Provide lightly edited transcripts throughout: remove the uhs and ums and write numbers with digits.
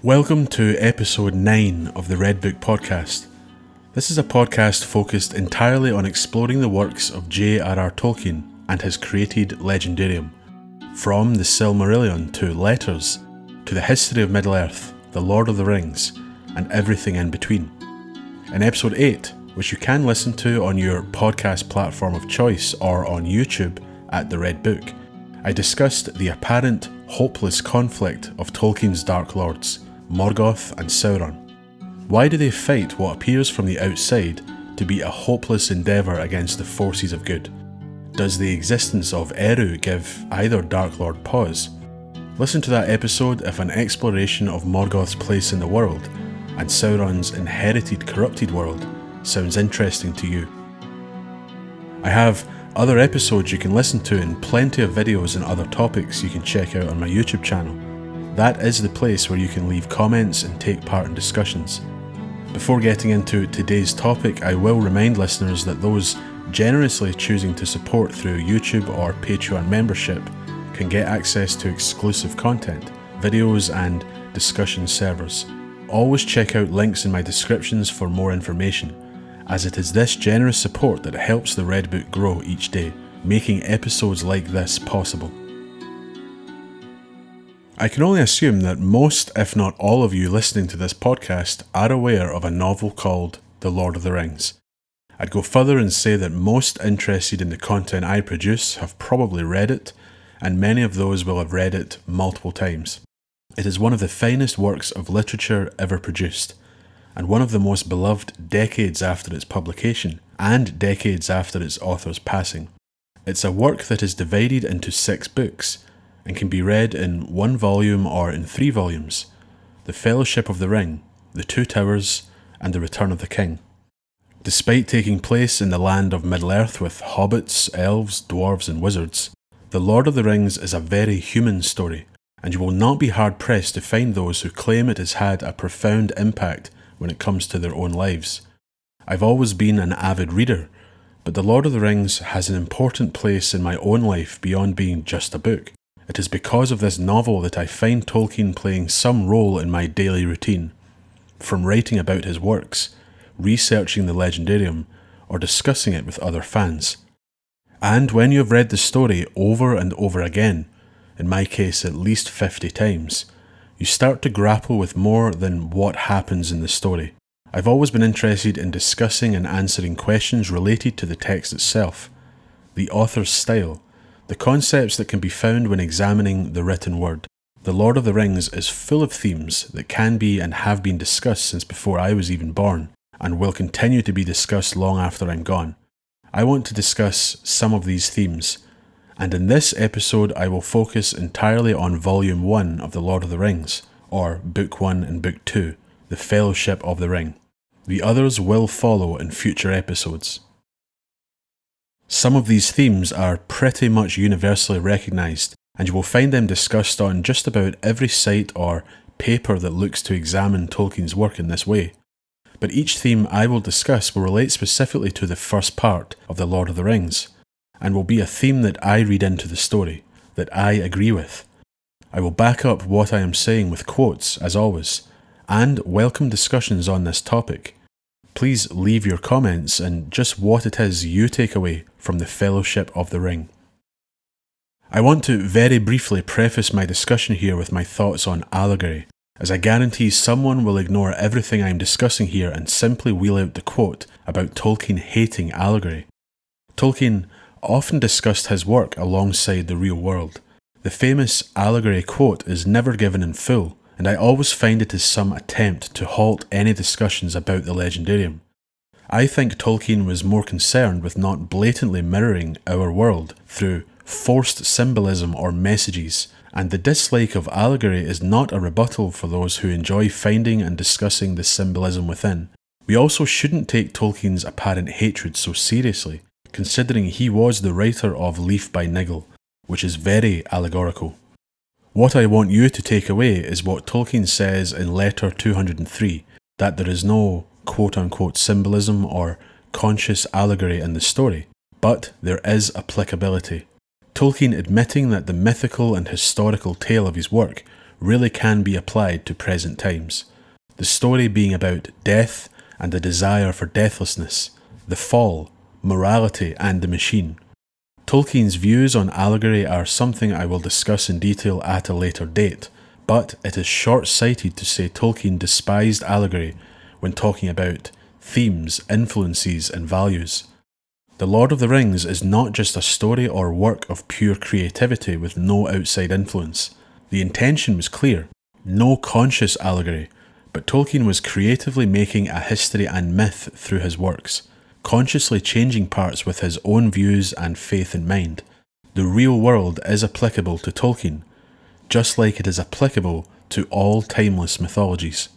Welcome to episode 9 of the Red Book podcast. This is a podcast focused entirely on exploring the works of J.R.R. Tolkien and his created legendarium. From the Silmarillion to Letters, to the history of Middle-earth, the Lord of the Rings, and everything in between. In episode 8, which you can listen to on your podcast platform of choice or on YouTube at The Red Book, I discussed the apparent, hopeless conflict of Tolkien's Dark Lords, Morgoth and Sauron. Why do they fight what appears from the outside to be a hopeless endeavour against the forces of good? Does the existence of Eru give either Dark Lord pause? Listen to that episode if an exploration of Morgoth's place in the world and Sauron's inherited corrupted world sounds interesting to you. I have other episodes you can listen to and plenty of videos and other topics you can check out on my YouTube channel. That is the place where you can leave comments and take part in discussions. Before getting into today's topic, I will remind listeners that those generously choosing to support through YouTube or Patreon membership can get access to exclusive content, videos and discussion servers. Always check out links in my descriptions for more information, as it is this generous support that helps the Red Book grow each day, making episodes like this possible. I can only assume that most, if not all of you listening to this podcast are aware of a novel called The Lord of the Rings. I'd go further and say that most interested in the content I produce have probably read it, and many of those will have read it multiple times. It is one of the finest works of literature ever produced, and one of the most beloved decades after its publication, and decades after its author's passing. It's a work that is divided into 6 books, and can be read in 1 volume or in 3 volumes: The Fellowship of the Ring, The Two Towers, and The Return of the King. Despite taking place in the land of Middle-earth with hobbits, elves, dwarves and wizards, The Lord of the Rings is a very human story, and you will not be hard-pressed to find those who claim it has had a profound impact when it comes to their own lives. I've always been an avid reader, but The Lord of the Rings has an important place in my own life beyond being just a book. It is because of this novel that I find Tolkien playing some role in my daily routine, from writing about his works, researching the legendarium, or discussing it with other fans. And when you have read the story over and over again, in my case at least 50 times, you start to grapple with more than what happens in the story. I've always been interested in discussing and answering questions related to the text itself, the author's style, the concepts that can be found when examining the written word. The Lord of the Rings is full of themes that can be and have been discussed since before I was even born, and will continue to be discussed long after I'm gone. I want to discuss some of these themes, and in this episode I will focus entirely on Volume 1 of The Lord of the Rings, or Book 1 and Book 2, The Fellowship of the Ring. The others will follow in future episodes. Some of these themes are pretty much universally recognised, and you will find them discussed on just about every site or paper that looks to examine Tolkien's work in this way. But each theme I will discuss will relate specifically to the first part of The Lord of the Rings, and will be a theme that I read into the story, that I agree with. I will back up what I am saying with quotes, as always, and welcome discussions on this topic. Please leave your comments and just what it is you take away from the Fellowship of the Ring. I want to very briefly preface my discussion here with my thoughts on allegory, as I guarantee someone will ignore everything I am discussing here and simply wheel out the quote about Tolkien hating allegory. Tolkien often discussed his work alongside the real world. The famous allegory quote is never given in full, and I always find it is some attempt to halt any discussions about the legendarium. I think Tolkien was more concerned with not blatantly mirroring our world through forced symbolism or messages, and the dislike of allegory is not a rebuttal for those who enjoy finding and discussing the symbolism within. We also shouldn't take Tolkien's apparent hatred so seriously, considering he was the writer of Leaf by Niggle, which is very allegorical. What I want you to take away is what Tolkien says in Letter 203, that there is no quote-unquote symbolism or conscious allegory in the story, but there is applicability. Tolkien admitting that the mythical and historical tale of his work really can be applied to present times. The story being about death and the desire for deathlessness, the fall, morality and the machine. Tolkien's views on allegory are something I will discuss in detail at a later date, but it is short-sighted to say Tolkien despised allegory when talking about themes, influences and values. The Lord of the Rings is not just a story or work of pure creativity with no outside influence. The intention was clear, no conscious allegory, but Tolkien was creatively making a history and myth through his works, consciously changing parts with his own views and faith in mind. The real world is applicable to Tolkien, just like it is applicable to all timeless mythologies.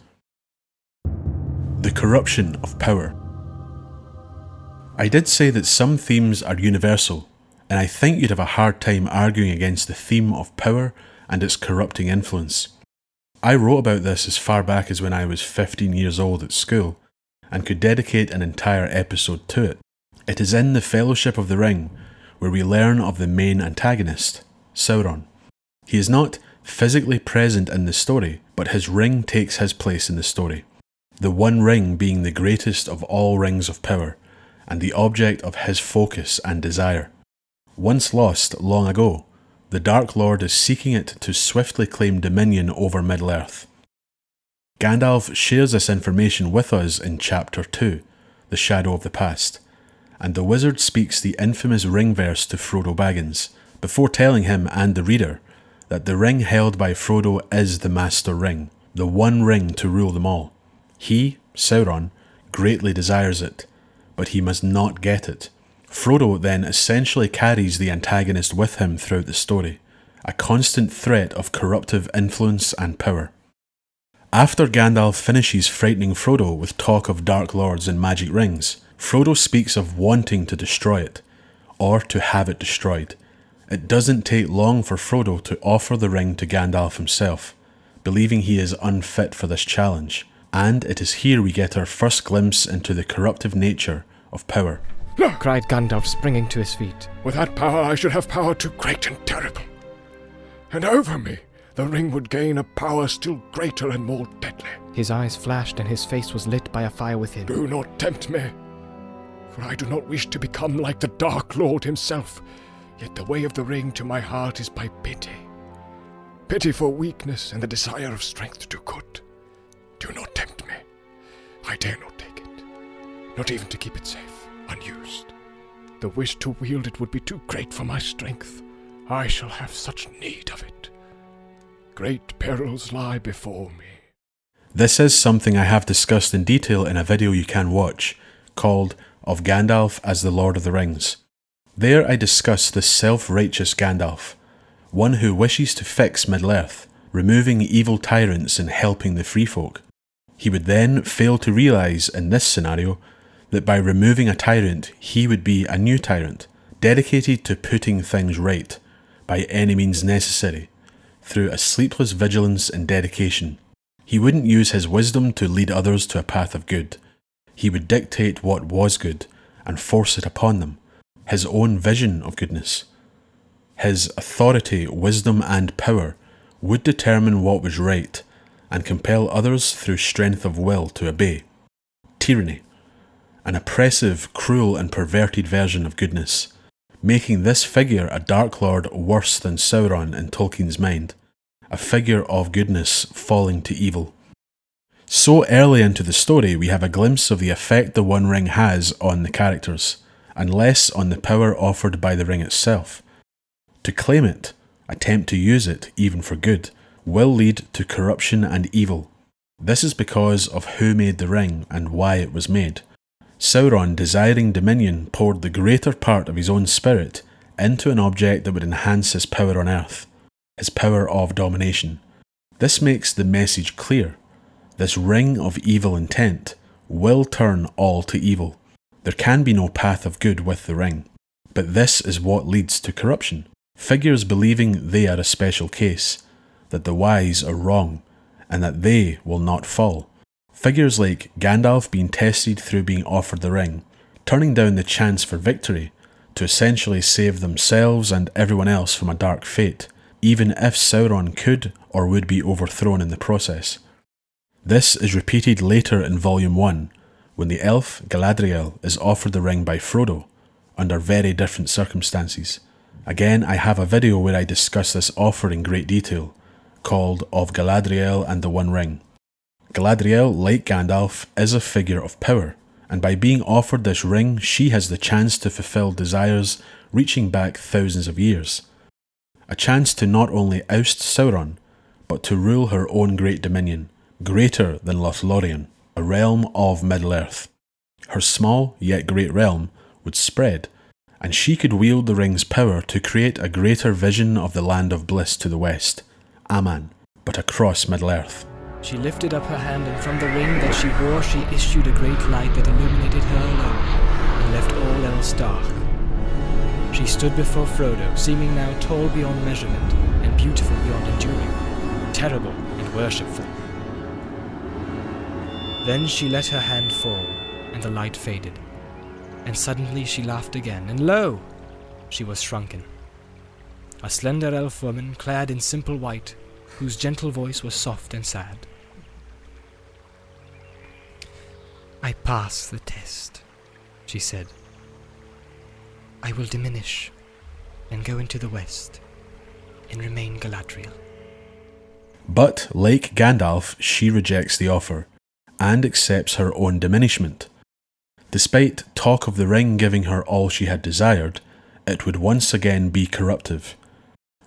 The corruption of power. I did say that some themes are universal, and I think you'd have a hard time arguing against the theme of power and its corrupting influence. I wrote about this as far back as when I was 15 years old at school, and could dedicate an entire episode to it. It is in the Fellowship of the Ring where we learn of the main antagonist, Sauron. He is not physically present in the story, but his ring takes his place in the story, the one ring being the greatest of all rings of power, and the object of his focus and desire. Once lost long ago, the Dark Lord is seeking it to swiftly claim dominion over Middle-earth. Gandalf shares this information with us in Chapter 2, The Shadow of the Past, and the wizard speaks the infamous ring verse to Frodo Baggins, before telling him and the reader that the ring held by Frodo is the Master Ring, the one ring to rule them all. He, Sauron, greatly desires it, but he must not get it. Frodo then essentially carries the antagonist with him throughout the story, a constant threat of corruptive influence and power. After Gandalf finishes frightening Frodo with talk of Dark Lords and magic rings, Frodo speaks of wanting to destroy it, or to have it destroyed. It doesn't take long for Frodo to offer the ring to Gandalf himself, believing he is unfit for this challenge, and it is here we get our first glimpse into the corruptive nature of power. "Look!" cried Gandalf, springing to his feet. "With that power I should have power too great and terrible. And over me the ring would gain a power still greater and more deadly." His eyes flashed and his face was lit by a fire within. "Do not tempt me, for I do not wish to become like the Dark Lord himself. Yet the way of the ring to my heart is by pity. Pity for weakness and the desire of strength to do good. Do not tempt me. I dare not take it, not even to keep it safe, unused. The wish to wield it would be too great for my strength. I shall have such need of it. Great perils lie before me." This is something I have discussed in detail in a video you can watch, called Of Gandalf as the Lord of the Rings. There I discuss the self-righteous Gandalf, one who wishes to fix Middle-earth, removing evil tyrants and helping the free folk. He would then fail to realise in this scenario that by removing a tyrant he would be a new tyrant, dedicated to putting things right, by any means necessary, through a sleepless vigilance and dedication. He wouldn't use his wisdom to lead others to a path of good. He would dictate what was good and force it upon them, his own vision of goodness. His authority, wisdom and power would determine what was right and compel others through strength of will to obey. Tyranny, an oppressive, cruel and perverted version of goodness, making this figure a Dark Lord worse than Sauron in Tolkien's mind, a figure of goodness falling to evil. So early into the story we have a glimpse of the effect the One Ring has on the characters, and less on the power offered by the ring itself. To claim it, attempt to use it, even for good, will lead to corruption and evil. This is because of who made the ring and why it was made. Sauron, desiring dominion, poured the greater part of his own spirit into an object that would enhance his power on earth, his power of domination. This makes the message clear. This ring of evil intent will turn all to evil. There can be no path of good with the ring. But this is what leads to corruption. Figures believing they are a special case, that the wise are wrong, and that they will not fall. Figures like Gandalf being tested through being offered the ring, turning down the chance for victory to essentially save themselves and everyone else from a dark fate, even if Sauron could or would be overthrown in the process. This is repeated later in Volume 1, when the elf Galadriel is offered the ring by Frodo, under very different circumstances. Again, I have a video where I discuss this offer in great detail, called Of Galadriel and the One Ring. Galadriel, like Gandalf, is a figure of power, and by being offered this ring, she has the chance to fulfill desires reaching back thousands of years. A chance to not only oust Sauron, but to rule her own great dominion, greater than Lothlorien, a realm of Middle-earth. Her small yet great realm would spread, and she could wield the ring's power to create a greater vision of the land of bliss to the west, Aman, but across Middle-earth. She lifted up her hand, and from the ring that she wore she issued a great light that illuminated her alone, and left all else dark. She stood before Frodo, seeming now tall beyond measurement, and beautiful beyond enduring, terrible and worshipful. Then she let her hand fall, and the light faded, and suddenly she laughed again, and lo! She was shrunken. A slender elf woman, clad in simple white, whose gentle voice was soft and sad. "I pass the test," she said. "I will diminish, and go into the west, and remain Galadriel." But, like Gandalf, she rejects the offer, and accepts her own diminishment. Despite talk of the ring giving her all she had desired, it would once again be corruptive.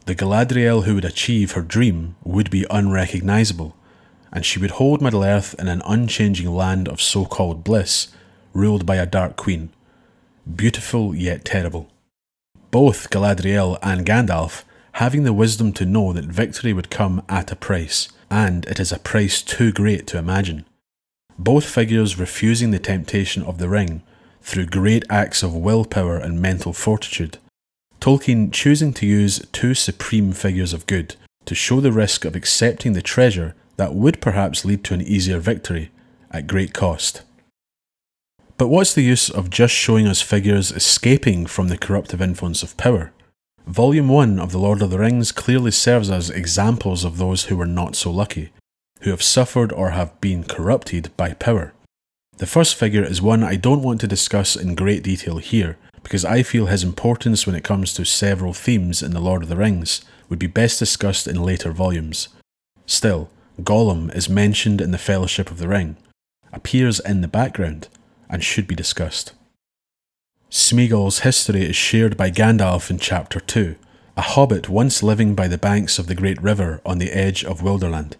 The Galadriel who would achieve her dream would be unrecognisable, and she would hold Middle-earth in an unchanging land of so-called bliss, ruled by a dark queen. Beautiful yet terrible. Both Galadriel and Gandalf having the wisdom to know that victory would come at a price, and it is a price too great to imagine. Both figures refusing the temptation of the ring through great acts of willpower and mental fortitude. Tolkien choosing to use two supreme figures of good to show the risk of accepting the treasure that would perhaps lead to an easier victory at great cost. But what's the use of just showing us figures escaping from the corruptive influence of power? Volume 1 of The Lord of the Rings clearly serves as examples of those who were not so lucky, who have suffered or have been corrupted by power. The first figure is one I don't want to discuss in great detail here, because I feel his importance when it comes to several themes in The Lord of the Rings would be best discussed in later volumes. Still, Gollum is mentioned in the Fellowship of the Ring, appears in the background, and should be discussed. Smeagol's history is shared by Gandalf in Chapter 2, a hobbit once living by the banks of the great river on the edge of Wilderland.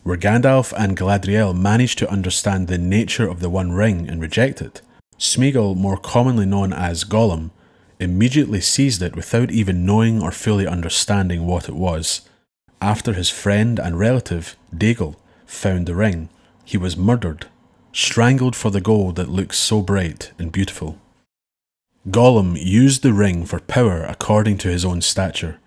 Where Gandalf and Galadriel manage to understand the nature of the One Ring and reject it, Smeagol, more commonly known as Gollum, immediately seized it without even knowing or fully understanding what it was. After his friend and relative, Daigle, found the ring, he was murdered, strangled for the gold that looks so bright and beautiful. Gollum used the ring for power according to his own stature,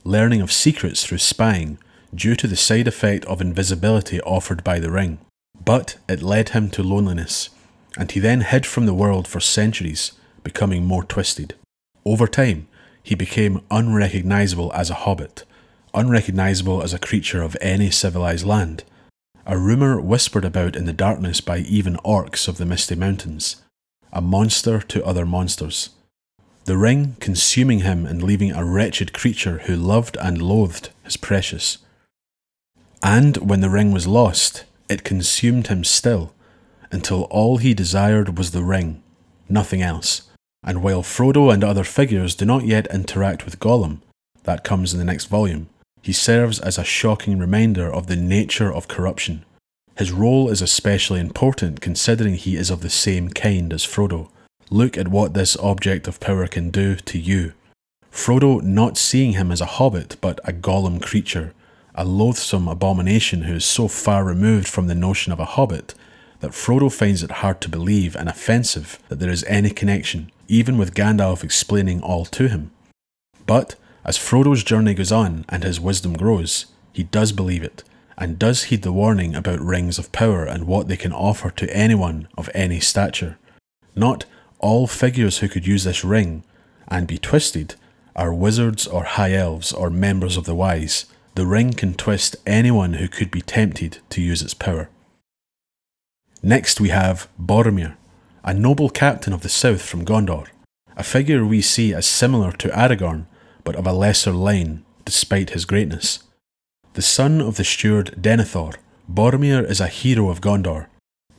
learning of secrets through spying, due to the side effect of invisibility offered by the ring. But it led him to loneliness, and he then hid from the world for centuries, becoming more twisted. Over time, he became unrecognisable as a hobbit, unrecognisable as a creature of any civilised land, a rumour whispered about in the darkness by even orcs of the Misty Mountains, a monster to other monsters. The ring consuming him and leaving a wretched creature who loved and loathed his precious. And when the ring was lost, it consumed him still, until all he desired was the ring, nothing else. And while Frodo and other figures do not yet interact with Gollum, that comes in the next volume, he serves as a shocking reminder of the nature of corruption. His role is especially important considering he is of the same kind as Frodo. Look at what this object of power can do to you. Frodo not seeing him as a hobbit but a Gollum creature, a loathsome abomination who is so far removed from the notion of a hobbit that Frodo finds it hard to believe and offensive that there is any connection, even with Gandalf explaining all to him. But as Frodo's journey goes on and his wisdom grows, he does believe it, and does heed the warning about rings of power and what they can offer to anyone of any stature. Not all figures who could use this ring and be twisted are wizards or high elves or members of the wise, the ring can twist anyone who could be tempted to use its power. Next we have Boromir, a noble captain of the south from Gondor, a figure we see as similar to Aragorn, but of a lesser line despite his greatness. The son of the steward Denethor, Boromir is a hero of Gondor,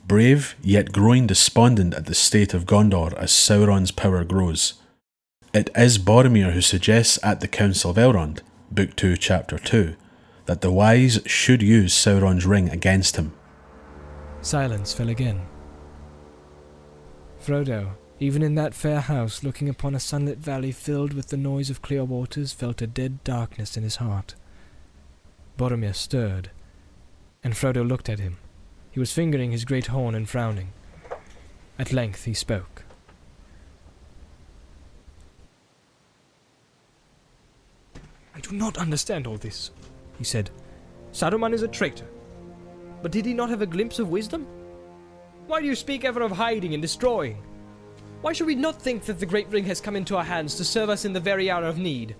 brave yet growing despondent at the state of Gondor as Sauron's power grows. It is Boromir who suggests at the Council of Elrond, Book 2, Chapter 2, that the wise should use Sauron's ring against him. Silence fell again. Frodo, even in that fair house looking upon a sunlit valley filled with the noise of clear waters, felt a dead darkness in his heart. Boromir stirred, and Frodo looked at him. He was fingering his great horn and frowning. At length he spoke. "I do not understand all this," he said. "Saruman is a traitor. But did he not have a glimpse of wisdom? Why do you speak ever of hiding and destroying? Why should we not think that the great ring has come into our hands to serve us in the very hour of need?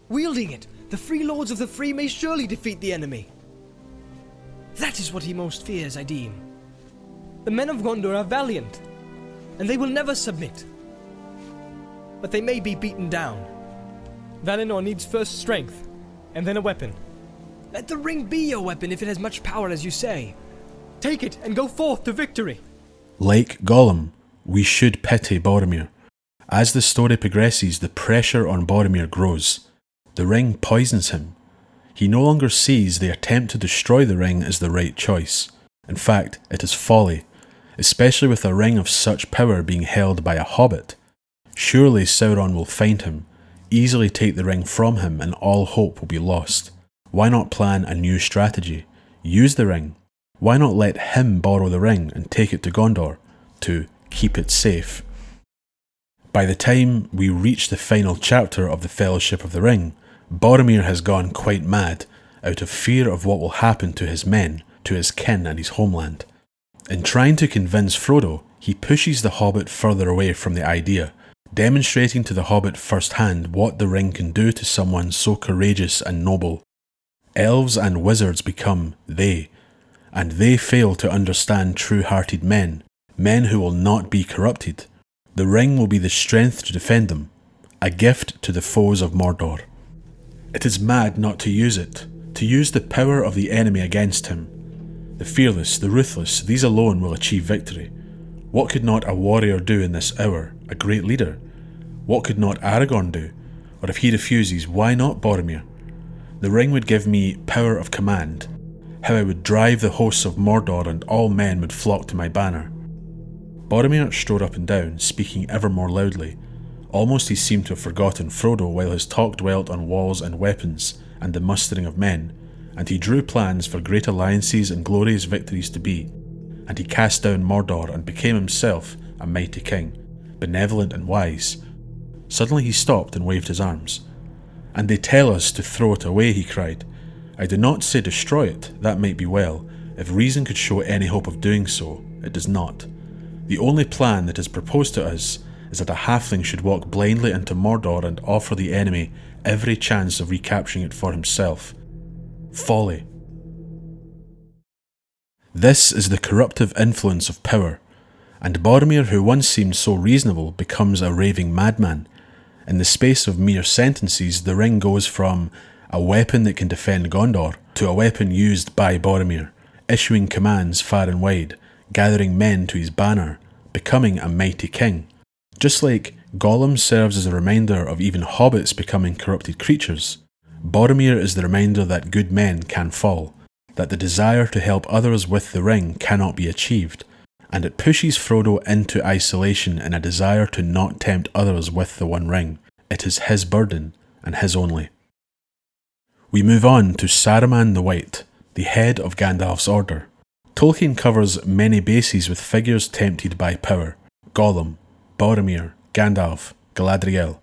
Wielding it, the free lords of the free may surely defeat the enemy. That is what he most fears, I deem. The men of Gondor are valiant, and they will never submit. But they may be beaten down. Valinor needs first strength, and then a weapon. Let the ring be your weapon if it has much power as you say. Take it and go forth to victory." Like Gollum, we should pity Boromir. As the story progresses, the pressure on Boromir grows. The ring poisons him. He no longer sees the attempt to destroy the ring as the right choice. In fact, it is folly, especially with a ring of such power being held by a hobbit. Surely Sauron will find him, easily take the ring from him, and all hope will be lost. Why not plan a new strategy? Use the ring. Why not let him borrow the ring and take it to Gondor to keep it safe? By the time we reach the final chapter of the Fellowship of the Ring, Boromir has gone quite mad, out of fear of what will happen to his men, to his kin and his homeland. In trying to convince Frodo, he pushes the hobbit further away from the idea, demonstrating to the hobbit firsthand what the ring can do to someone so courageous and noble. Elves and wizards become they, and they fail to understand true-hearted men, men who will not be corrupted. The ring will be the strength to defend them, a gift to the foes of Mordor. It is mad not to use it, to use the power of the enemy against him. The fearless, the ruthless, these alone will achieve victory. What could not a warrior do in this hour, a great leader? What could not Aragorn do? Or if he refuses, why not Boromir? The ring would give me power of command, how I would drive the hosts of Mordor and all men would flock to my banner. Boromir strode up and down, speaking ever more loudly. Almost he seemed to have forgotten Frodo while his talk dwelt on walls and weapons and the mustering of men, and he drew plans for great alliances and glorious victories to be, and he cast down Mordor and became himself a mighty king, benevolent and wise. Suddenly he stopped and waved his arms. "And they tell us to throw it away," he cried. "I do not say destroy it, that might be well. If reason could show any hope of doing so, it does not. The only plan that is proposed to us is that a halfling should walk blindly into Mordor and offer the enemy every chance of recapturing it for himself. Folly. This is the corruptive influence of power, and Boromir, who once seemed so reasonable, becomes a raving madman. In the space of mere sentences, the ring goes from a weapon that can defend Gondor to a weapon used by Boromir, issuing commands far and wide, gathering men to his banner, becoming a mighty king. Just like Gollum serves as a reminder of even hobbits becoming corrupted creatures, Boromir is the reminder that good men can fall, that the desire to help others with the ring cannot be achieved, and it pushes Frodo into isolation in a desire to not tempt others with the One Ring. It is his burden, and his only. We move on to Saruman the White, the head of Gandalf's order. Tolkien covers many bases with figures tempted by power: Gollum, Boromir, Gandalf, Galadriel.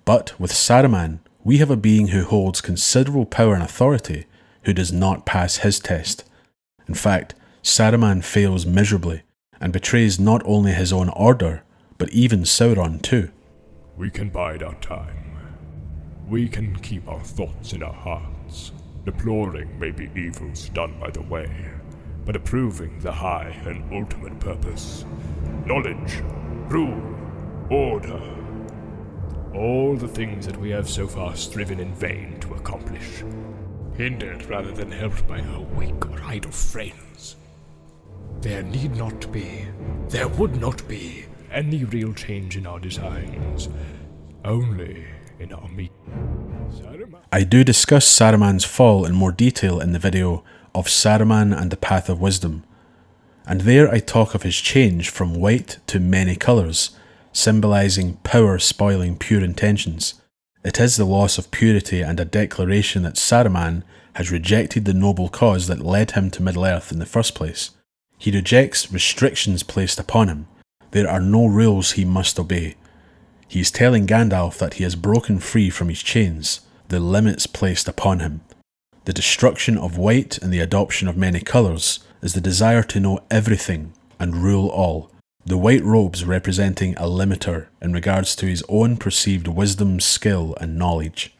But with Saruman, we have a being who holds considerable power and authority, who does not pass his test. In fact, Saruman fails miserably, and betrays not only his own order, but even Sauron too. We can bide our time. We can keep our thoughts in our hearts, deploring maybe evils done by the way, but approving the high and ultimate purpose. Knowledge, rule, order. All the things that we have so far striven in vain to accomplish, hindered rather than helped by our weak or idle friends. There would not be any real change in our designs, only in our meat. I do discuss Saruman's fall in more detail in the video of Saruman and the Path of Wisdom, and there I talk of his change from white to many colours, symbolising power spoiling pure intentions. It is the loss of purity and a declaration that Saruman has rejected the noble cause that led him to Middle-earth in the first place. He rejects restrictions placed upon him. There are no rules he must obey. He is telling Gandalf that he has broken free from his chains, the limits placed upon him. The destruction of white and the adoption of many colours is the desire to know everything and rule all. The white robes representing a limiter in regards to his own perceived wisdom, skill and knowledge.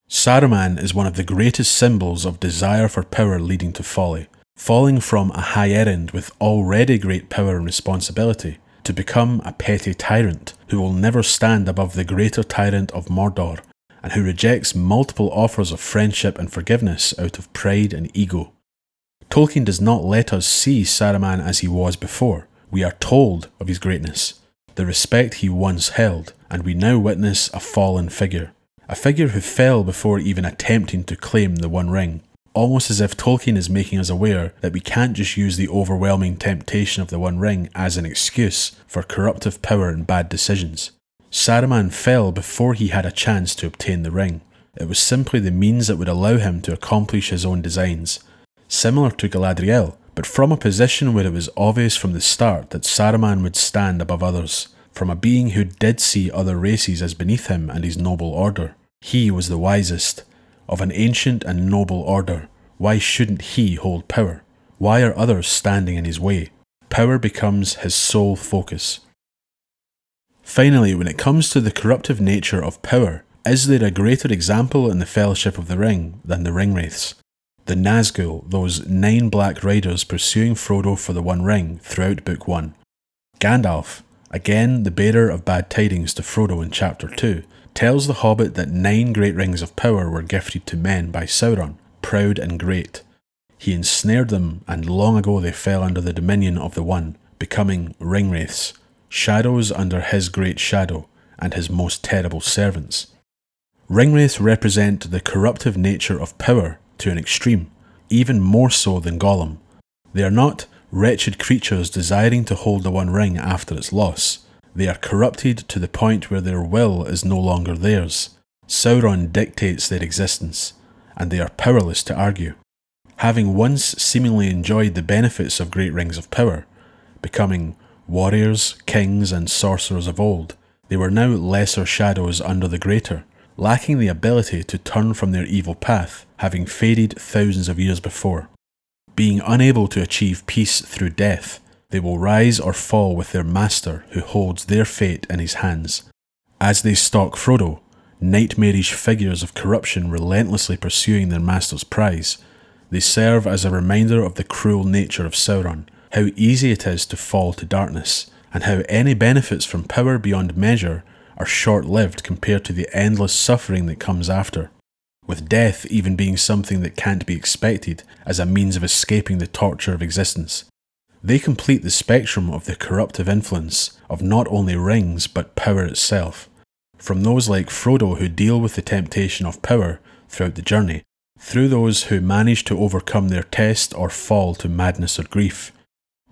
Saruman is one of the greatest symbols of desire for power leading to folly, falling from a high errand with already great power and responsibility to become a petty tyrant who will never stand above the greater tyrant of Mordor, and who rejects multiple offers of friendship and forgiveness out of pride and ego. Tolkien does not let us see Saruman as he was before. We are told of his greatness, the respect he once held, and we now witness a fallen figure. A figure who fell before even attempting to claim the One Ring. Almost as if Tolkien is making us aware that we can't just use the overwhelming temptation of the One Ring as an excuse for corruptive power and bad decisions. Saruman fell before he had a chance to obtain the ring. It was simply the means that would allow him to accomplish his own designs. Similar to Galadriel, but from a position where it was obvious from the start that Saruman would stand above others, from a being who did see other races as beneath him and his noble order. He was the wisest. Of an ancient and noble order, why shouldn't he hold power? Why are others standing in his way? Power becomes his sole focus. Finally, when it comes to the corruptive nature of power, is there a greater example in the Fellowship of the Ring than the Ringwraiths? The Nazgul, those 9 black riders pursuing Frodo for the One Ring throughout Book 1. Gandalf, again the bearer of bad tidings to Frodo in Chapter 2, tells the Hobbit that 9 great rings of power were gifted to men by Sauron, proud and great. He ensnared them, and long ago they fell under the dominion of the One, becoming Ringwraiths, shadows under his great shadow, and his most terrible servants. Ringwraiths represent the corruptive nature of power to an extreme, even more so than Gollum. They are not wretched creatures desiring to hold the One Ring after its loss. They are corrupted to the point where their will is no longer theirs. Sauron dictates their existence, and they are powerless to argue. Having once seemingly enjoyed the benefits of great rings of power, becoming warriors, kings and sorcerers of old, they were now lesser shadows under the greater, lacking the ability to turn from their evil path, having faded thousands of years before. Being unable to achieve peace through death, they will rise or fall with their master who holds their fate in his hands. As they stalk Frodo, nightmarish figures of corruption relentlessly pursuing their master's prize, they serve as a reminder of the cruel nature of Sauron, how easy it is to fall to darkness, and how any benefits from power beyond measure are short-lived compared to the endless suffering that comes after, with death even being something that can't be expected as a means of escaping the torture of existence. They complete the spectrum of the corruptive influence of not only rings but power itself, from those like Frodo who deal with the temptation of power throughout the journey, through those who manage to overcome their test or fall to madness or grief,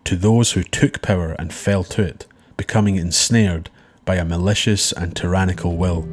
to those who took power and fell to it, becoming ensnared by a malicious and tyrannical will.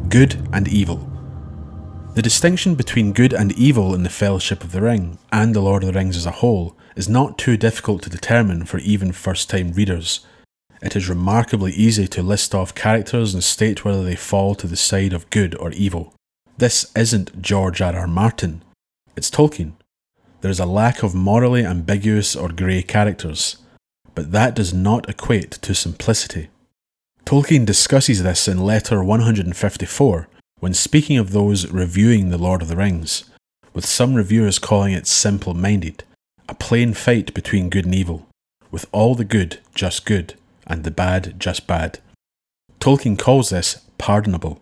Good and evil. The distinction between good and evil in the Fellowship of the Ring and the Lord of the Rings as a whole is not too difficult to determine for even first-time readers. It is remarkably easy to list off characters and state whether they fall to the side of good or evil. This isn't George R.R. Martin, it's Tolkien. There is a lack of morally ambiguous or grey characters, but that does not equate to simplicity. Tolkien discusses this in letter 154 when speaking of those reviewing The Lord of the Rings, with some reviewers calling it simple-minded, a plain fight between good and evil, with all the good just good, and the bad just bad. Tolkien calls this pardonable,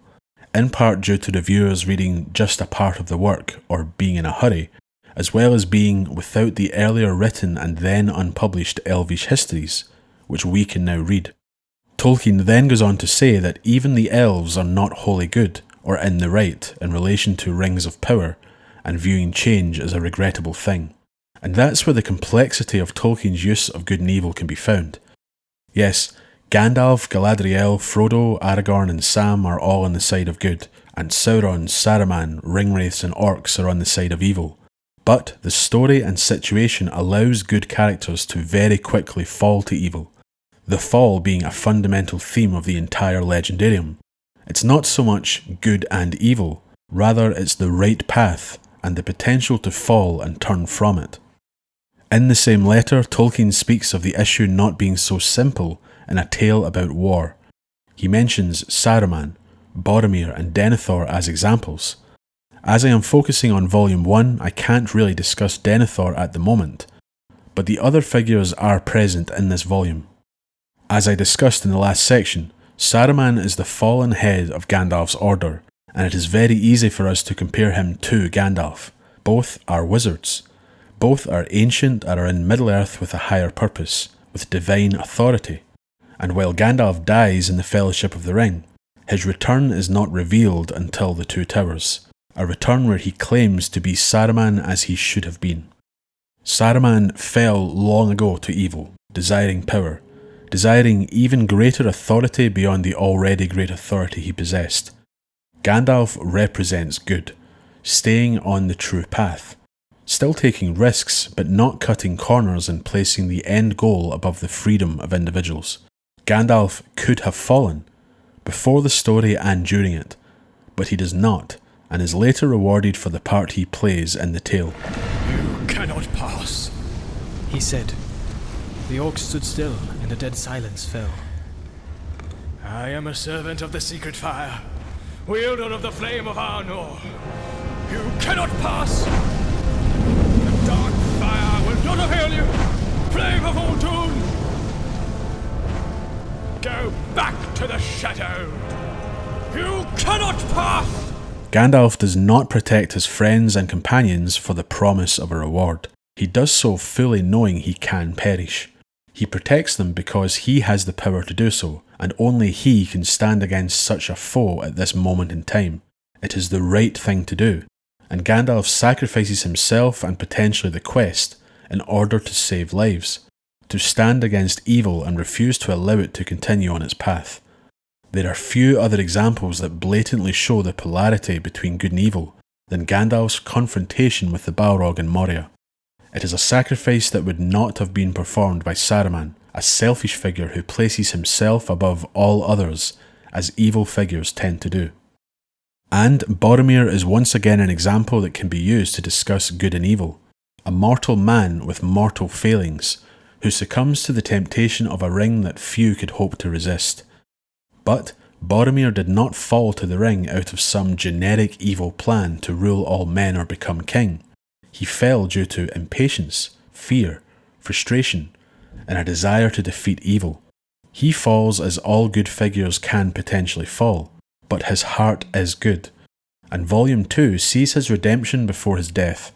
in part due to reviewers reading just a part of the work or being in a hurry, as well as being without the earlier written and then unpublished Elvish histories, which we can now read. Tolkien then goes on to say that even the elves are not wholly good or in the right in relation to rings of power, and viewing change as a regrettable thing. And that's where the complexity of Tolkien's use of good and evil can be found. Yes, Gandalf, Galadriel, Frodo, Aragorn and Sam are all on the side of good, and Sauron, Saruman, Ringwraiths and Orcs are on the side of evil. But the story and situation allows good characters to very quickly fall to evil, the fall being a fundamental theme of the entire Legendarium. It's not so much good and evil, rather it's the right path and the potential to fall and turn from it. In the same letter, Tolkien speaks of the issue not being so simple in a tale about war. He mentions Saruman, Boromir and Denethor as examples. As I am focusing on Volume 1, I can't really discuss Denethor at the moment, but the other figures are present in this volume. As I discussed in the last section, Saruman is the fallen head of Gandalf's order, and it is very easy for us to compare him to Gandalf. Both are wizards. Both are ancient and are in Middle-earth with a higher purpose, with divine authority. And while Gandalf dies in the Fellowship of the Ring, his return is not revealed until the Two Towers, a return where he claims to be Saruman as he should have been. Saruman fell long ago to evil, desiring power, desiring even greater authority beyond the already great authority he possessed. Gandalf represents good, staying on the true path, still taking risks but not cutting corners and placing the end goal above the freedom of individuals. Gandalf could have fallen, before the story and during it, but he does not, and is later rewarded for the part he plays in the tale. You cannot pass, he said. The orcs stood still, and a dead silence fell. I am a servant of the secret fire, wielder of the flame of Arnor. You cannot pass! The dark fire will not avail you! Flame of Ultun! Go back to the shadow! You cannot pass! Gandalf does not protect his friends and companions for the promise of a reward. He does so fully knowing he can perish. He protects them because he has the power to do so, and only he can stand against such a foe at this moment in time. It is the right thing to do, and Gandalf sacrifices himself and potentially the quest in order to save lives, to stand against evil and refuse to allow it to continue on its path. There are few other examples that blatantly show the polarity between good and evil than Gandalf's confrontation with the Balrog in Moria. It is a sacrifice that would not have been performed by Saruman, a selfish figure who places himself above all others, as evil figures tend to do. And Boromir is once again an example that can be used to discuss good and evil. A mortal man with mortal failings, who succumbs to the temptation of a ring that few could hope to resist. But Boromir did not fall to the ring out of some generic evil plan to rule all men or become king. He fell due to impatience, fear, frustration, and a desire to defeat evil. He falls as all good figures can potentially fall, but his heart is good, and Volume 2 sees his redemption before his death.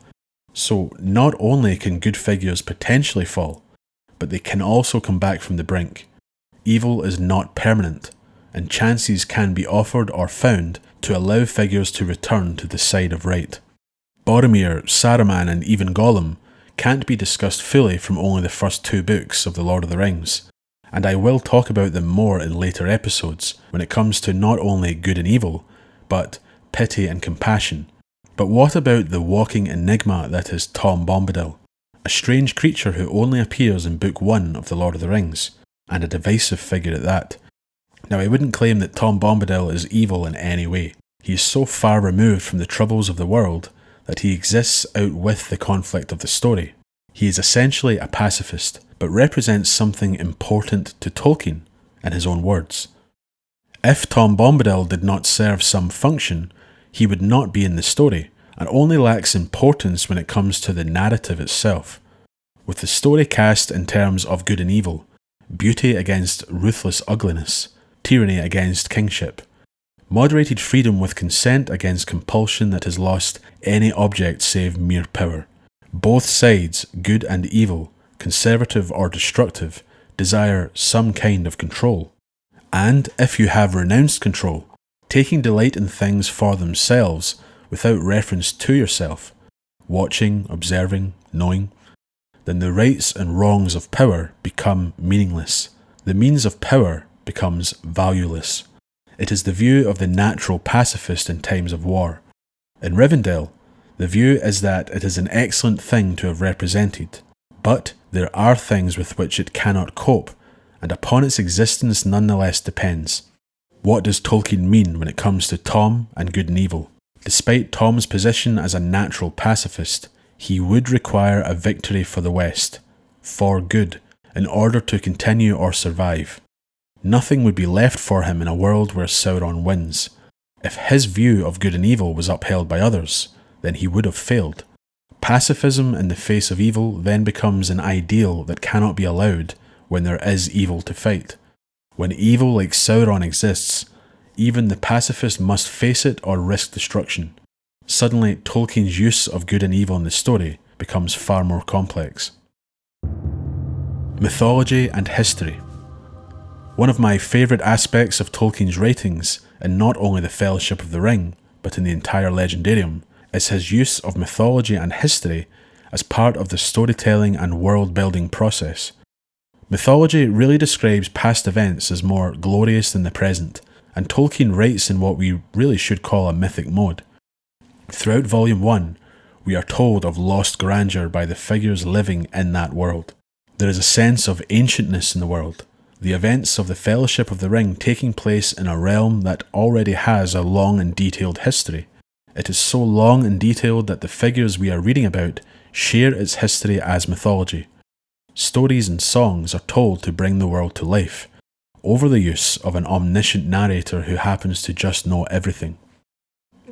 So not only can good figures potentially fall, but they can also come back from the brink. Evil is not permanent, and chances can be offered or found to allow figures to return to the side of right. Boromir, Saruman and even Gollum can't be discussed fully from only the first 2 books of The Lord of the Rings, and I will talk about them more in later episodes when it comes to not only good and evil, but pity and compassion, But what about the walking enigma that is Tom Bombadil, a strange creature who only appears in Book 1 of The Lord of the Rings, and a divisive figure at that? Now, I wouldn't claim that Tom Bombadil is evil in any way. He is so far removed from the troubles of the world that he exists out with the conflict of the story. He is essentially a pacifist, but represents something important to Tolkien, in his own words. If Tom Bombadil did not serve some function, he would not be in the story, and only lacks importance when it comes to the narrative itself. With the story cast in terms of good and evil, beauty against ruthless ugliness, tyranny against kingship, moderated freedom with consent against compulsion that has lost any object save mere power. Both sides, good and evil, conservative or destructive, desire some kind of control. And if you have renounced control, taking delight in things for themselves without reference to yourself, watching, observing, knowing, then the rights and wrongs of power become meaningless. The means of power becomes valueless. It is the view of the natural pacifist in times of war. In Rivendell, the view is that it is an excellent thing to have represented, but there are things with which it cannot cope, and upon its existence nonetheless depends. What does Tolkien mean when it comes to Tom and good and evil? Despite Tom's position as a natural pacifist, he would require a victory for the West, for good, in order to continue or survive. Nothing would be left for him in a world where Sauron wins. If his view of good and evil was upheld by others, then he would have failed. Pacifism in the face of evil then becomes an ideal that cannot be allowed when there is evil to fight. When evil like Sauron exists, even the pacifist must face it or risk destruction. Suddenly, Tolkien's use of good and evil in the story becomes far more complex. Mythology and history. One of my favourite aspects of Tolkien's writings, in not only the Fellowship of the Ring, but in the entire Legendarium, is his use of mythology and history as part of the storytelling and world-building process. Mythology really describes past events as more glorious than the present, and Tolkien writes in what we really should call a mythic mode. Throughout Volume 1, we are told of lost grandeur by the figures living in that world. There is a sense of ancientness in the world, the events of the Fellowship of the Ring taking place in a realm that already has a long and detailed history. It is so long and detailed that the figures we are reading about share its history as mythology. Stories and songs are told to bring the world to life, over the use of an omniscient narrator who happens to just know everything.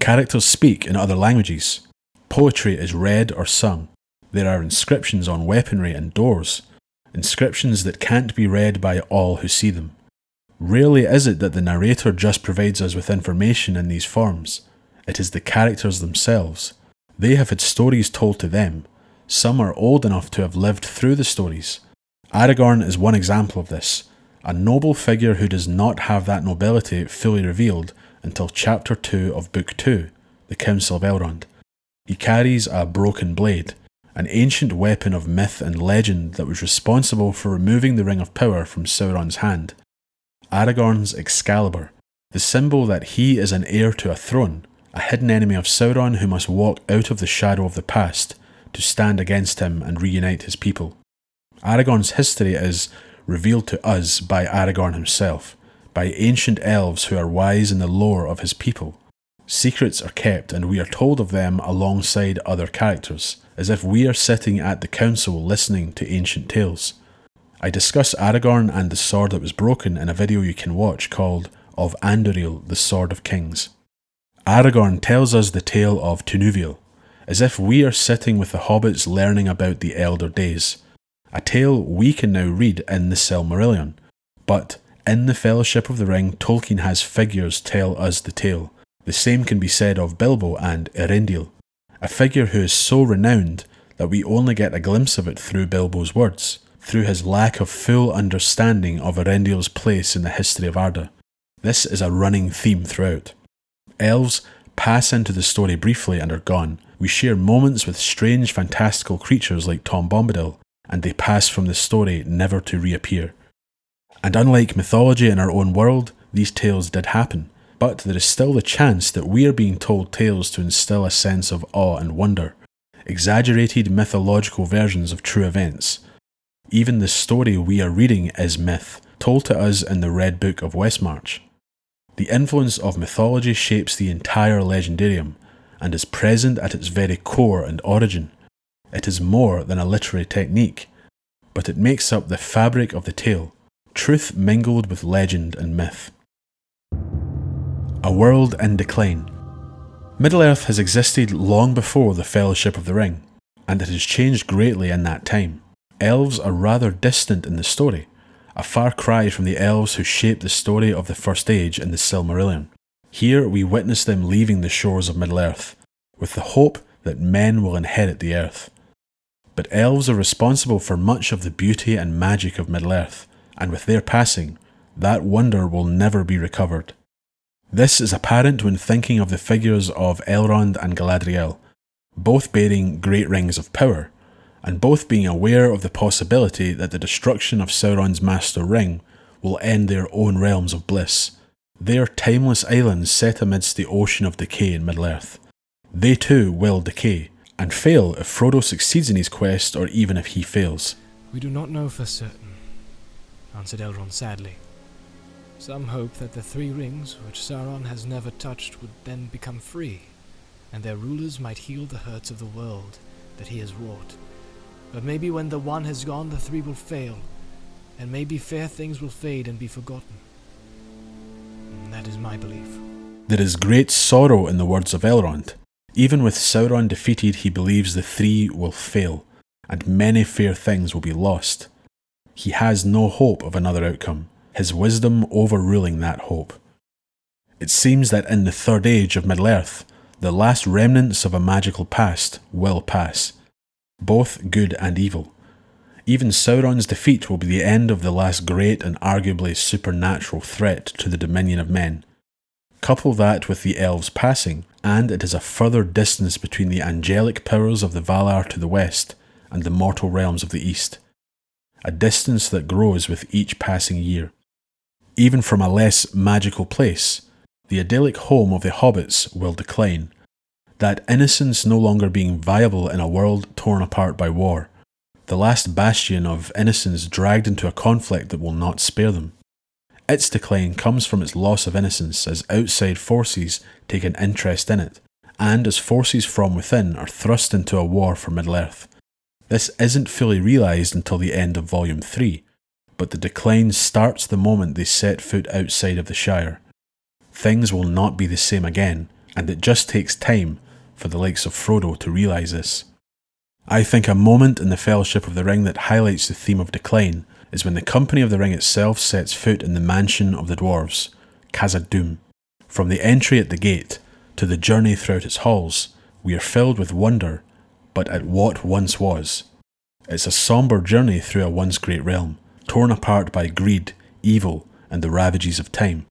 Characters speak in other languages. Poetry is read or sung. There are inscriptions on weaponry and doors, inscriptions that can't be read by all who see them. Rarely is it that the narrator just provides us with information in these forms. It is the characters themselves. They have had stories told to them. Some are old enough to have lived through the stories. Aragorn is one example of this, a noble figure who does not have that nobility fully revealed until Chapter 2 of Book 2, The Council of Elrond. He carries a broken blade, an ancient weapon of myth and legend that was responsible for removing the Ring of Power from Sauron's hand. Aragorn's Excalibur, the symbol that he is an heir to a throne, a hidden enemy of Sauron who must walk out of the shadow of the past to stand against him and reunite his people. Aragorn's history is revealed to us by Aragorn himself, by ancient elves who are wise in the lore of his people. Secrets are kept and we are told of them alongside other characters, as if we are sitting at the council listening to ancient tales. I discuss Aragorn and the Sword That Was Broken in a video you can watch called Of Anduril, the Sword of Kings. Aragorn tells us the tale of Tunuviel, as if we are sitting with the hobbits learning about the Elder Days, a tale we can now read in the Silmarillion. But in the Fellowship of the Ring, Tolkien has figures tell us the tale. The same can be said of Bilbo and Elendil, a figure who is so renowned that we only get a glimpse of it through Bilbo's words, through his lack of full understanding of Elendil's place in the history of Arda. This is a running theme throughout. Elves pass into the story briefly and are gone. We share moments with strange fantastical creatures like Tom Bombadil, and they pass from the story never to reappear. And unlike mythology in our own world, these tales did happen. but there is still the chance that we are being told tales to instill a sense of awe and wonder, exaggerated mythological versions of true events. Even the story we are reading is myth, told to us in the Red Book of Westmarch. The influence of mythology shapes the entire legendarium, and is present at its very core and origin. It is more than a literary technique, but it makes up the fabric of the tale, truth mingled with legend and myth. A world in decline. Middle-earth has existed long before the Fellowship of the Ring, and it has changed greatly in that time. Elves are rather distant in the story, a far cry from the elves who shaped the story of the First Age in the Silmarillion. Here we witness them leaving the shores of Middle-earth, with the hope that men will inherit the earth. But elves are responsible for much of the beauty and magic of Middle-earth, and with their passing, that wonder will never be recovered. This is apparent when thinking of the figures of Elrond and Galadriel, both bearing great rings of power, and both being aware of the possibility that the destruction of Sauron's Master Ring will end their own realms of bliss. They are timeless islands set amidst the ocean of decay in Middle-earth. They too will decay, and fail if Frodo succeeds in his quest or even if he fails. "We do not know for certain," answered Elrond sadly. "Some hope that the three rings, which Sauron has never touched, would then become free, and their rulers might heal the hurts of the world that he has wrought. But maybe when the one has gone, the three will fail, and maybe fair things will fade and be forgotten. That is my belief." There is great sorrow in the words of Elrond. Even with Sauron defeated, he believes the three will fail, and many fair things will be lost. He has no hope of another outcome, his wisdom overruling that hope. It seems that in the Third Age of Middle-earth, the last remnants of a magical past will pass, both good and evil. Even Sauron's defeat will be the end of the last great and arguably supernatural threat to the dominion of men. Couple that with the elves passing, and it is a further distance between the angelic powers of the Valar to the west and the mortal realms of the east. A distance that grows with each passing year. Even from a less magical place, the idyllic home of the hobbits will decline, that innocence no longer being viable in a world torn apart by war, the last bastion of innocence dragged into a conflict that will not spare them. Its decline comes from its loss of innocence as outside forces take an interest in it, and as forces from within are thrust into a war for Middle-earth. This isn't fully realised until the end of Volume 3, but the decline starts the moment they set foot outside of the Shire. Things will not be the same again, and it just takes time for the likes of Frodo to realise this. I think a moment in the Fellowship of the Ring that highlights the theme of decline is when the Company of the Ring itself sets foot in the mansion of the dwarves, Khazad-dûm. From the entry at the gate to the journey throughout its halls, we are filled with wonder, but at what once was. It's a sombre journey through a once great realm, torn apart by greed, evil, and the ravages of time.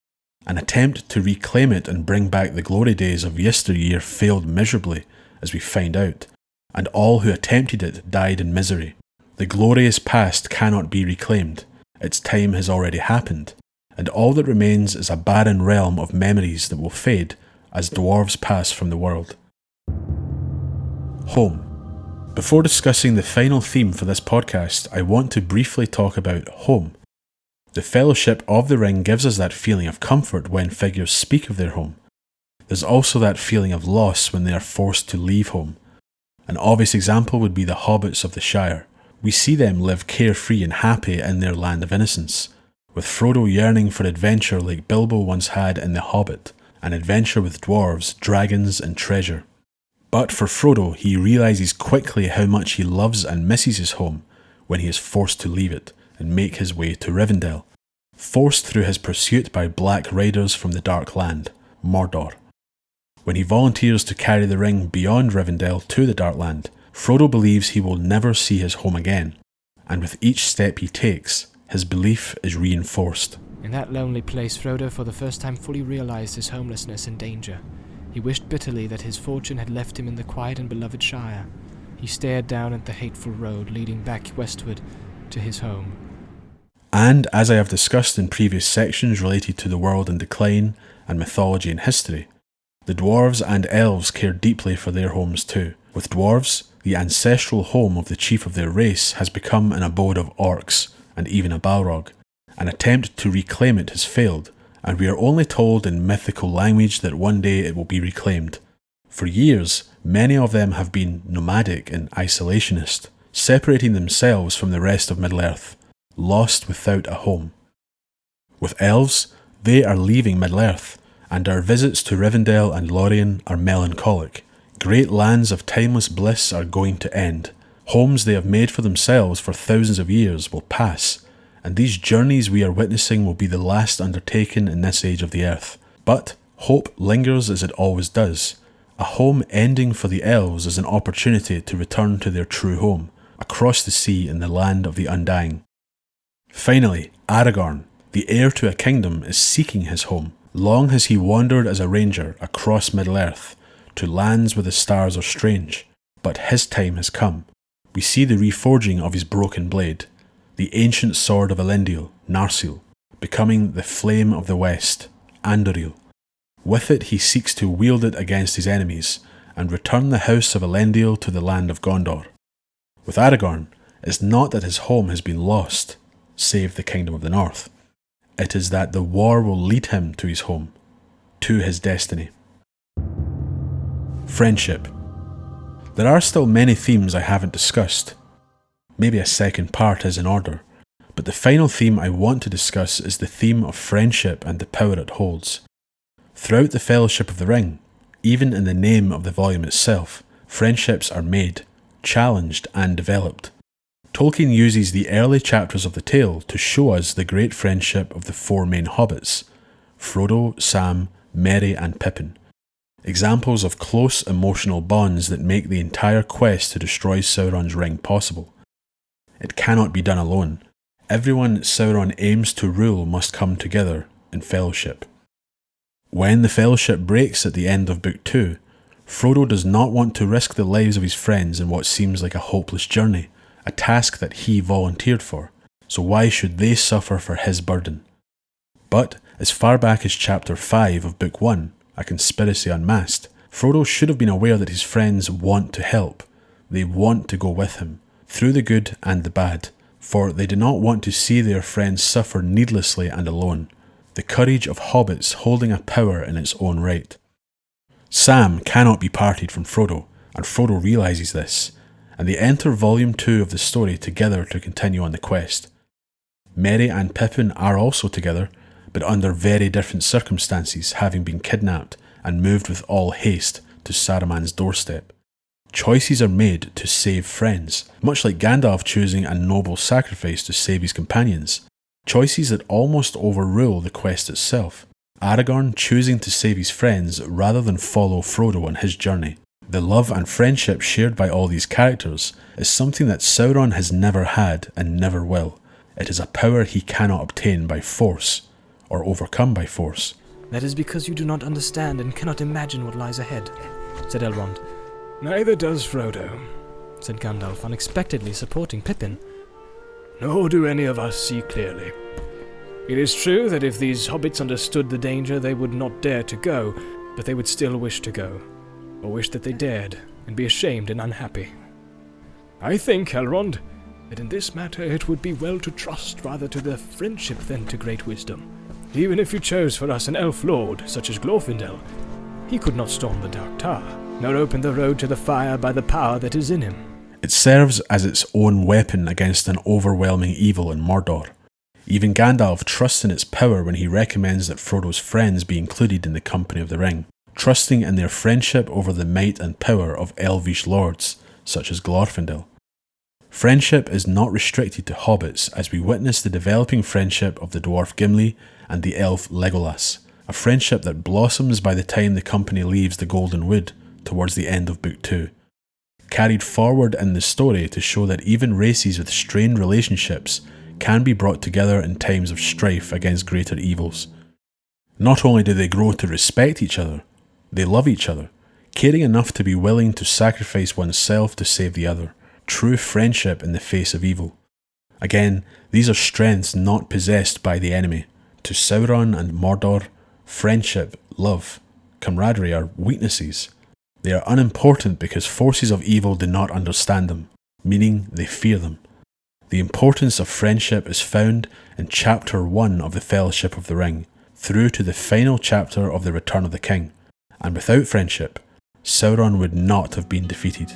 An attempt to reclaim it and bring back the glory days of yesteryear failed miserably, as we find out, and all who attempted it died in misery. The glorious past cannot be reclaimed, its time has already happened, and all that remains is a barren realm of memories that will fade as dwarves pass from the world. Home. Before discussing the final theme for this podcast, I want to briefly talk about home. The Fellowship of the Ring gives us that feeling of comfort when figures speak of their home. There's also that feeling of loss when they are forced to leave home. An obvious example would be the hobbits of the Shire. We see them live carefree and happy in their land of innocence, with Frodo yearning for adventure like Bilbo once had in The Hobbit, an adventure with dwarves, dragons and treasure. But for Frodo, he realises quickly how much he loves and misses his home when he is forced to leave it and make his way to Rivendell, forced through his pursuit by Black Riders from the Dark Land, Mordor. When he volunteers to carry the ring beyond Rivendell to the Dark Land, Frodo believes he will never see his home again, and with each step he takes, his belief is reinforced. In that lonely place, Frodo for the first time fully realised his homelessness and danger. He wished bitterly that his fortune had left him in the quiet and beloved Shire. He stared down at the hateful road leading back westward to his home. And as I have discussed in previous sections related to the world in decline and mythology and history, the dwarves and elves care deeply for their homes too. With dwarves, the ancestral home of the chief of their race has become an abode of orcs and even a Balrog. An attempt to reclaim it has failed, and we are only told in mythical language that one day it will be reclaimed. For years, many of them have been nomadic and isolationist, separating themselves from the rest of Middle-earth, lost without a home. With elves, they are leaving Middle-earth, and our visits to Rivendell and Lorien are melancholic. Great lands of timeless bliss are going to end. Homes they have made for themselves for thousands of years will pass, and these journeys we are witnessing will be the last undertaken in this age of the earth. But hope lingers as it always does. A home ending for the elves is an opportunity to return to their true home, across the sea in the land of the undying. Finally, Aragorn, the heir to a kingdom, is seeking his home. Long has he wandered as a ranger across Middle-earth, to lands where the stars are strange, but his time has come. We see the reforging of his broken blade, the ancient sword of Elendil, Narsil, becoming the flame of the west, Anduril. With it he seeks to wield it against his enemies, and return the house of Elendil to the land of Gondor. With Aragorn, it's not that his home has been lost, save the Kingdom of the North. It is that the war will lead him to his home, to his destiny. Friendship. There are still many themes I haven't discussed. Maybe a second part is in order, but the final theme I want to discuss is the theme of friendship and the power it holds. Throughout the Fellowship of the Ring, even in the name of the volume itself, friendships are made, challenged and developed. Tolkien uses the early chapters of the tale to show us the great friendship of the four main hobbits, Frodo, Sam, Merry and Pippin. Examples of close emotional bonds that make the entire quest to destroy Sauron's ring possible. It cannot be done alone. Everyone Sauron aims to rule must come together in fellowship. When the fellowship breaks at the end of Book 2, Frodo does not want to risk the lives of his friends in what seems like a hopeless journey, a task that he volunteered for, so why should they suffer for his burden? But, as far back as Chapter 5 of Book 1, A Conspiracy Unmasked, Frodo should have been aware that his friends want to help. They want to go with him, through the good and the bad, for they do not want to see their friends suffer needlessly and alone. The courage of hobbits holding a power in its own right. Sam cannot be parted from Frodo, and Frodo realises this, and they enter Volume 2 of the story together to continue on the quest. Merry and Pippin are also together, but under very different circumstances, having been kidnapped and moved with all haste to Saruman's doorstep. Choices are made to save friends, much like Gandalf choosing a noble sacrifice to save his companions. Choices that almost overrule the quest itself. Aragorn choosing to save his friends rather than follow Frodo on his journey. The love and friendship shared by all these characters is something that Sauron has never had and never will. It is a power he cannot obtain by force, or overcome by force. That is because you do not understand and cannot imagine what lies ahead, said Elrond. Neither does Frodo, said Gandalf, unexpectedly supporting Pippin. Nor do any of us see clearly. It is true that if these hobbits understood the danger, they would not dare to go, but they would still wish to go, or wish that they dared, and be ashamed and unhappy. I think, Elrond, that in this matter it would be well to trust rather to their friendship than to great wisdom. Even if you chose for us an elf lord, such as Glorfindel, he could not storm the Dark Tower, nor open the road to the fire by the power that is in him. It serves as its own weapon against an overwhelming evil in Mordor. Even Gandalf trusts in its power when he recommends that Frodo's friends be included in the Company of the Ring, trusting in their friendship over the might and power of elvish lords, such as Glorfindel. Friendship is not restricted to hobbits, as we witness the developing friendship of the dwarf Gimli and the elf Legolas, a friendship that blossoms by the time the company leaves the Golden Wood towards the end of Book 2. Carried forward in the story to show that even races with strained relationships can be brought together in times of strife against greater evils. Not only do they grow to respect each other, they love each other, caring enough to be willing to sacrifice oneself to save the other. True friendship in the face of evil. Again, these are strengths not possessed by the enemy. To Sauron and Mordor, friendship, love, camaraderie are weaknesses. They are unimportant because forces of evil do not understand them, meaning they fear them. The importance of friendship is found in Chapter 1 of the Fellowship of the Ring, through to the final chapter of the Return of the King, and without friendship, Sauron would not have been defeated.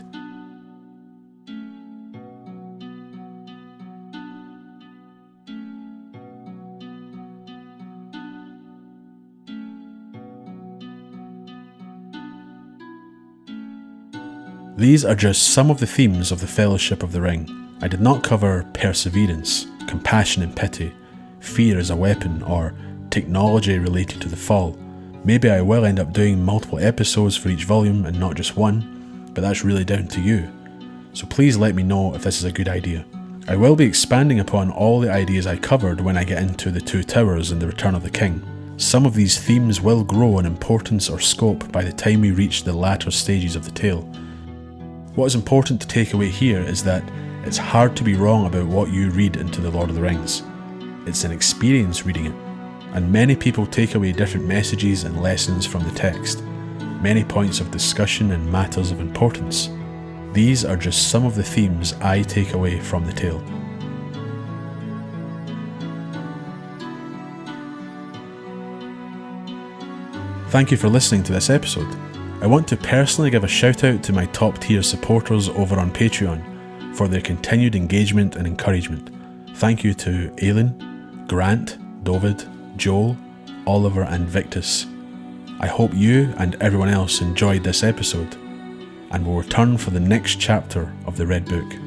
These are just some of the themes of the Fellowship of the Ring. I did not cover perseverance, compassion and pity, fear as a weapon, or technology related to the fall. Maybe I will end up doing multiple episodes for each volume and not just one, but that's really down to you. So please let me know if this is a good idea. I will be expanding upon all the ideas I covered when I get into the Two Towers and the Return of the King. Some of these themes will grow in importance or scope by the time we reach the latter stages of the tale. What is important to take away here is that it's hard to be wrong about what you read into The Lord of the Rings. It's an experience reading it, and many people take away different messages and lessons from the text, many points of discussion and matters of importance. These are just some of the themes I take away from the tale. Thank you for listening to this episode. I want to personally give a shout out to my top tier supporters over on Patreon for their continued engagement and encouragement. Thank you to Ailyn, Grant, David, Joel, Oliver and Victus. I hope you and everyone else enjoyed this episode and will return for the next chapter of the Red Book.